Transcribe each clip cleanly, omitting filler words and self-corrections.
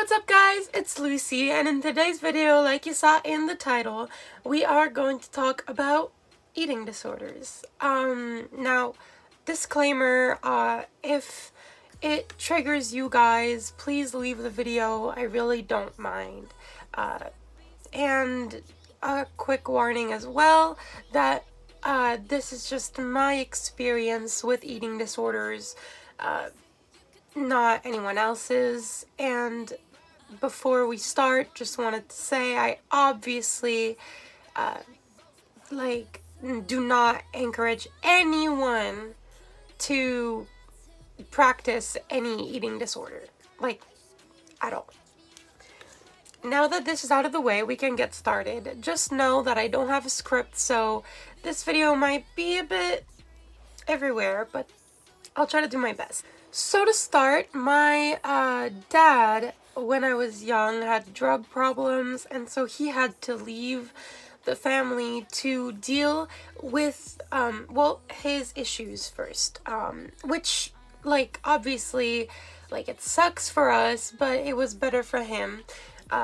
What's up guys, it's Lucy, and in today's video, like you saw in the title, we are going to talk about eating disorders. Now, disclaimer, if it triggers you guys, please leave the video, I really don't mind. And a quick warning as well, that this is just my experience with eating disorders, not anyone else's. And before we start, just wanted to say I obviously do not encourage anyone to practice any eating disorder, at all. Now that this is out of the way, we can get started. Just know that I don't have a script, so this video might be a bit everywhere, but I'll try to do my best. So to start, my dad, when I was young, had drug problems, and so he had to leave the family to deal with, his issues first, which, obviously, it sucks for us, but it was better for him,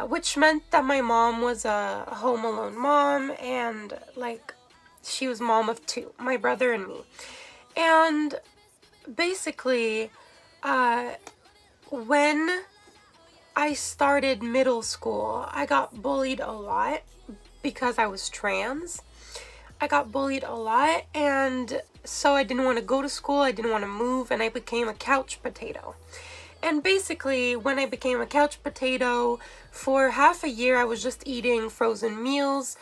which meant that my mom was a home alone mom, and, she was mom of two, my brother and me. And basically, when I started middle school, I got bullied a lot because I was trans. I got bullied a lot, and so I didn't want to go to school, I didn't want to move, and I became a couch potato. And basically, when I became a couch potato, for half a year I was just eating frozen meals,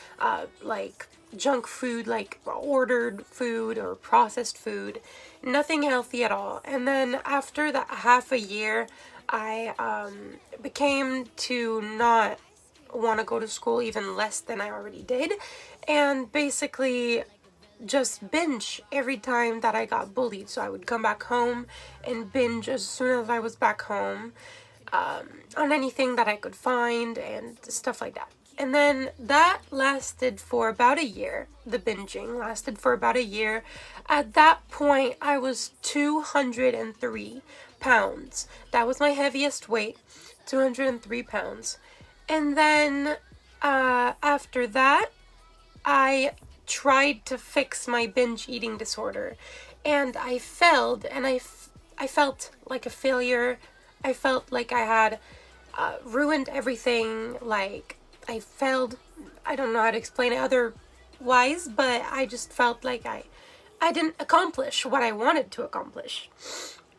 junk food, ordered food or processed food, nothing healthy at all. And then after that half a year, I became to not want to go to school even less than I already did, and basically just binge every time that I got bullied. So I would come back home and binge as soon as I was back home, on anything that I could find and stuff like that. And then that lasted for about a year. The binging lasted for about a year. At that point, I was 203 pounds. That was my heaviest weight, 203 pounds. And then after that, I tried to fix my binge eating disorder. And I failed, and I felt like a failure. I felt like I had ruined everything, I failed. I don't know how to explain it otherwise, but I just felt like I didn't accomplish what I wanted to accomplish.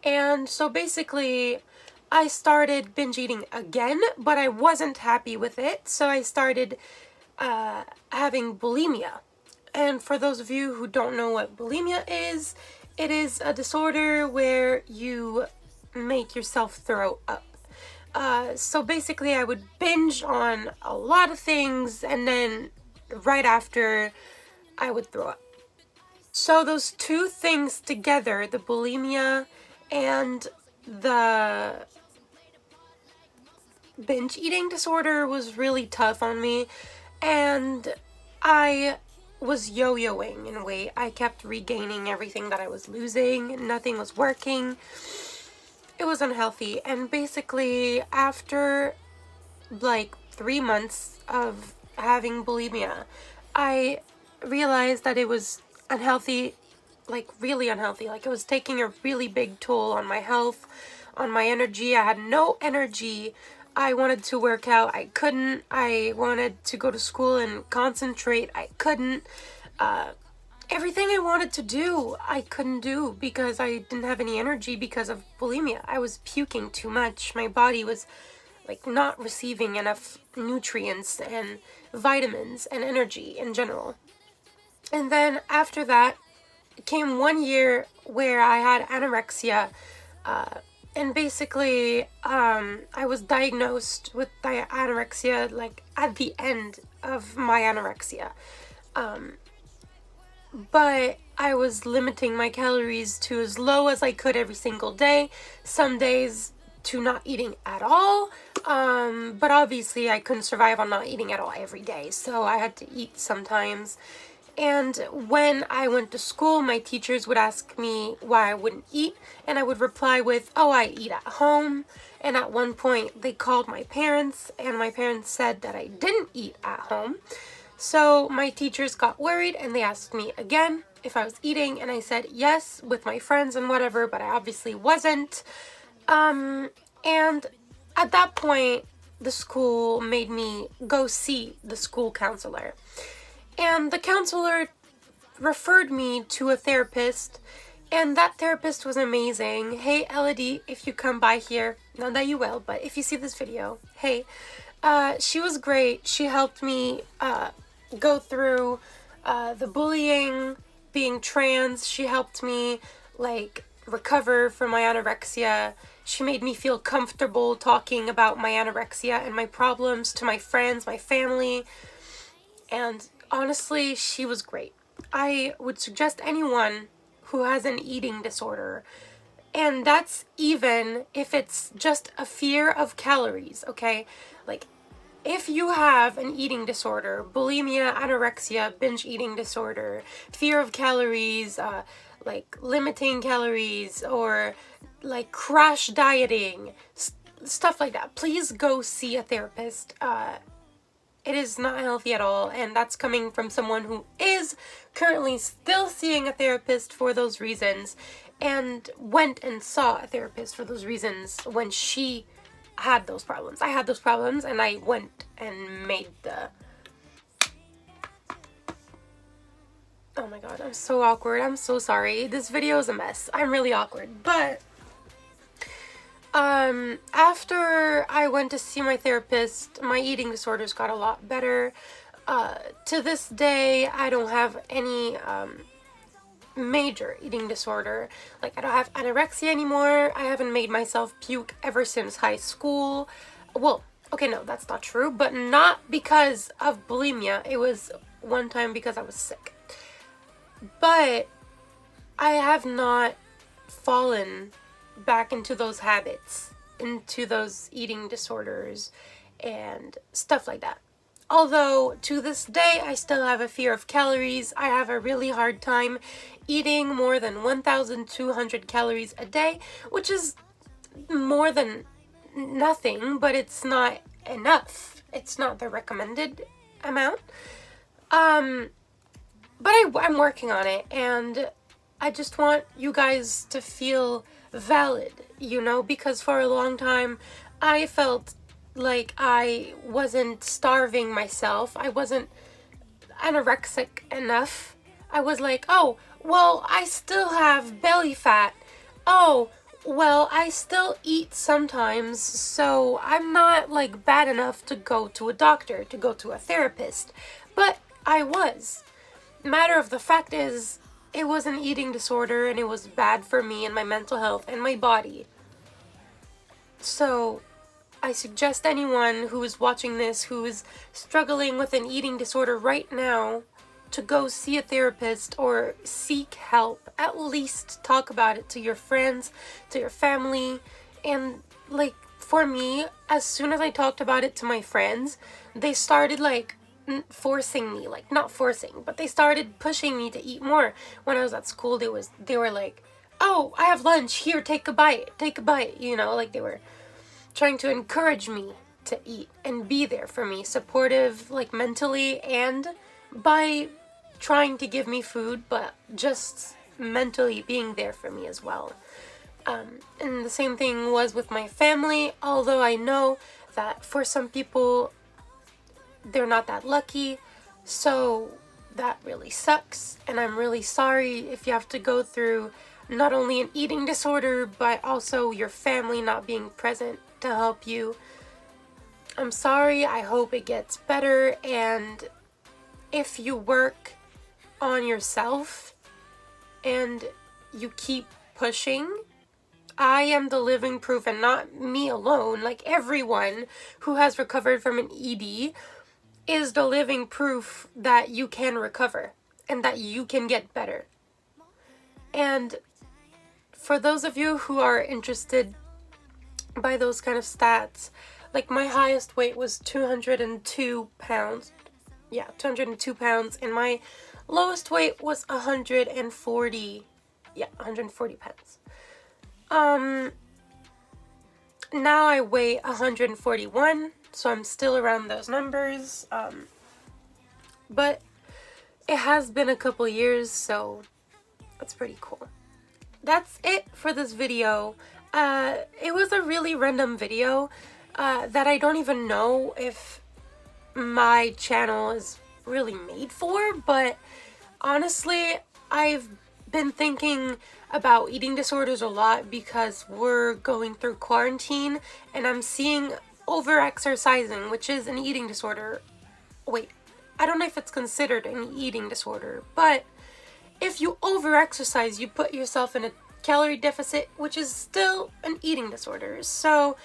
And so basically, I started binge eating again, but I wasn't happy with it, so I started having bulimia. And for those of you who don't know what bulimia is, it is a disorder where you make yourself throw up. So basically I would binge on a lot of things, and then right after I would throw up. So those two things together, the bulimia and the binge eating disorder, was really tough on me, and I was yo-yoing in weight. I kept regaining everything that I was losing. Nothing was working. It was unhealthy. And basically, after 3 months of having bulimia, I realized that it was unhealthy, really unhealthy. It was taking a really big toll on my health, on my energy. I had no energy. I wanted to work out, I couldn't. I wanted to go to school and concentrate, I couldn't. Everything I wanted to do, I couldn't do because I didn't have any energy because of bulimia. I was puking too much. My body was not receiving enough nutrients and vitamins and energy in general. And then after that came 1 year where I had anorexia, and basically I was diagnosed with anorexia at the end of my anorexia. But I was limiting my calories to as low as I could every single day, some days to not eating at all, but obviously I couldn't survive on not eating at all every day, so I had to eat sometimes. And when I went to school, my teachers would ask me why I wouldn't eat, and I would reply with, oh, I eat at home. And at one point, they called my parents, and my parents said that I didn't eat at home. So my teachers got worried, and they asked me again if I was eating, and I said yes, with my friends and whatever, but I obviously wasn't. And at that point, the school made me go see the school counselor. And the counselor referred me to a therapist, and that therapist was amazing. Hey, Elodie, if you come by here, not that you will, but if you see this video, hey. She was great. She helped me go through the bullying, being trans. She helped me, like, recover from my anorexia. She made me feel comfortable talking about my anorexia and my problems to my friends, my family, and honestly, she was great. I would suggest anyone who has an eating disorder, and that's even if it's just a fear of calories, okay? Like, if you have an eating disorder, bulimia, anorexia, binge eating disorder, fear of calories, like limiting calories, or like crash dieting, stuff like that, please go see a therapist. It is not healthy at all, and that's coming from someone who is currently still seeing a therapist for those reasons, and went and saw a therapist for those reasons when she had those problems. I had those problems, and I went and made the... Oh my god, I'm so awkward. I'm so sorry. This video is a mess. I'm really awkward, but... after I went to see my therapist, my eating disorders got a lot better. To this day, I don't have any, major eating disorder. Like, I don't have anorexia anymore. I haven't made myself puke ever since high school. Well, okay, no, that's not true, but not because of bulimia. It was one time because I was sick. But I have not fallen back into those habits, into those eating disorders and stuff like that. Although to this day I still have a fear of calories. I have a really hard time eating more than 1,200 calories a day, which is more than nothing, but it's not enough. It's not the recommended amount. But I'm working on it, and I just want you guys to feel valid, you know, because for a long time I felt like I wasn't starving myself. I wasn't anorexic enough. I was like, oh, well, I still have belly fat. Oh, well, I still eat sometimes, so I'm not, like, bad enough to go to a doctor, to go to a therapist. But I was. Matter of the fact is, it was an eating disorder, and it was bad for me and my mental health and my body. So, I suggest anyone who is watching this, who is struggling with an eating disorder right now, to go see a therapist or seek help. At least talk about it to your friends, to your family. And, like, for me, as soon as I talked about it to my friends, they started, like, forcing me, like, not forcing, but they started pushing me to eat more. When I was at school, they were like, oh, I have lunch, here, take a bite, you know, like, they were trying to encourage me to eat and be there for me, supportive, like, mentally, and by trying to give me food, but just mentally being there for me as well. And the same thing was with my family, although I know that for some people they're not that lucky, so that really sucks, and I'm really sorry if you have to go through not only an eating disorder, but also your family not being present to help you. I'm sorry, I hope it gets better, and if you work on yourself and you keep pushing, I am the living proof, and not me alone, like everyone who has recovered from an ED is the living proof that you can recover and that you can get better. And for those of you who are interested by those kind of stats, like, my highest weight was 202 pounds. Yeah, 202 pounds, and my Lowest weight was 140, yeah, 140 pounds. Now I weigh 141, so I'm still around those numbers. But it has been a couple years, so that's pretty cool. That's it for this video. It was a really random video that I don't even know if my channel is really made for, but honestly, I've been thinking about eating disorders a lot because we're going through quarantine and I'm seeing over-exercising, which is an eating disorder. Wait, I don't know if it's considered an eating disorder, but if you over-exercise, you put yourself in a calorie deficit, which is still an eating disorder. So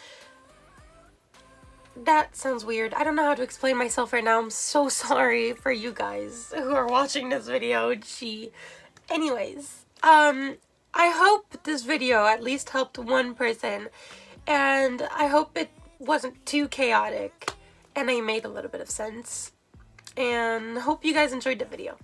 that sounds weird. I don't know how to explain myself right now. I'm so sorry for you guys who are watching this video. Gee. Anyways, I hope this video at least helped one person, and I hope it wasn't too chaotic and I made a little bit of sense, and hope you guys enjoyed the video.